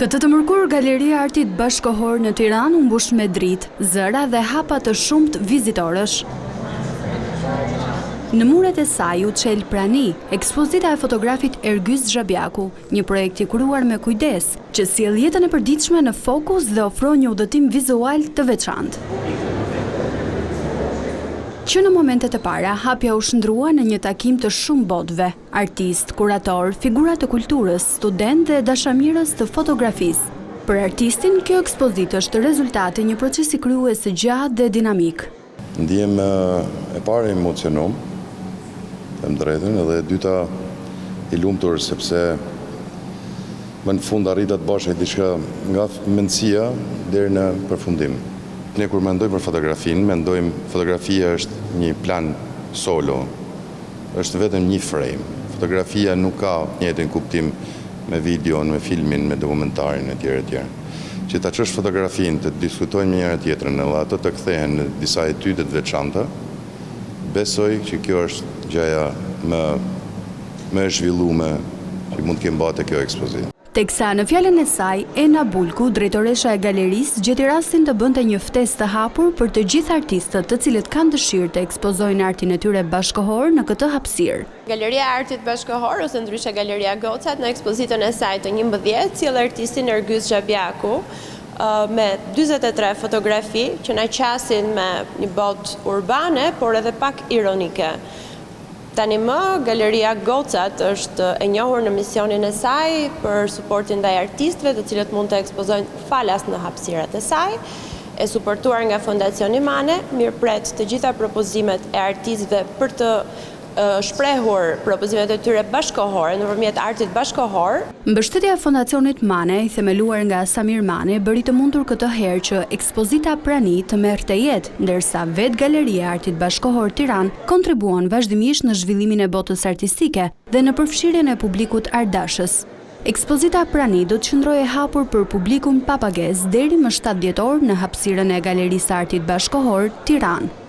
Këtë të mërkur, Galeria e Artit Bashkohor në Tiranë u mbush me dritë, zëra dhe hapa të shumt vizitorësh. Në muret e saj u çel prani ekspozita e fotografit Ergyz Zhabjaku, një projekt i kuruar me kujdes, që sjell jetën e përditshme në fokus dhe ofron një udhëtim vizual të veçantë. Që në momentet e para, hapja u shndrua në një takim të shumë botëve, artist, kurator, figura të kulturës, student dhe dashamirës të fotografisë. Për artistin, kjo ekspozitë është rezultati një procesi krijues të gjatë dhe dinamik. Ndihem e para emocionum, them drejtën, edhe e dyta i lumtur sepse më në fund arrita të bashkë diçka nga mendësia deri në përfundim. Ne kur mendojmë për fotografinë, mendojmë fotografia është një plan solo, është vetëm një frame. Fotografia nuk ka njëjtin kuptim me videon, me filmin, me dokumentarin e tjerë. Që ta çosh fotografinë, të diskutojnë me njëra tjetrën, edhe ato të kthehen në disa etyde të veçanta, besoj që kjo është gjëja më e zhvilluar që mund të kemë bërë te kjo ekspozitë. Teksa në fjalën e saj, Ena Bulku, drejtoresha e galerisë, gjeti rastin të bënte një ftesë të hapur për të gjithë artistët të cilët kanë dëshirë të ekspozojnë artin e tyre bashkëkohor në këtë hapësirë. Galeria e Artit Bashkëkohor, ose ndryshe Galeria Gocat, në ekspozitën e saj të 11 sjell artistin Ergyz Zhabjaku me 43 fotografi që na qasin me një botë urbane, por edhe pak ironike. Tani më, Galeria Gocat është e njohur në misionin e saj për suportin ndaj artistëve të cilët mund të ekspozojnë falas në hapësirat e saj, e suportuar nga Fondacioni Mane, mirëpret të gjitha propozimet e artistëve për të shprehur propozimet e tyre bashkëkohore nëpërmjet artit bashkëkohor. Mbështetja e Fondacionit Mane, i themeluar nga Samir Mane, bëri të mundur këtë herë që ekspozita Prani të merrte jetë, ndërsa vetë Galeria e Artit Bashkëkohor Tiranë kontribuon vazhdimisht në zhvillimin e botës artistike dhe në përfshirjen e publikut ardashës. Ekspozita Prani do të qëndrojë e hapur për publikun pa pagesë deri më 7 dhjetor në hapësirën e Galerisë së Artit Bashkëkohor Tiranë.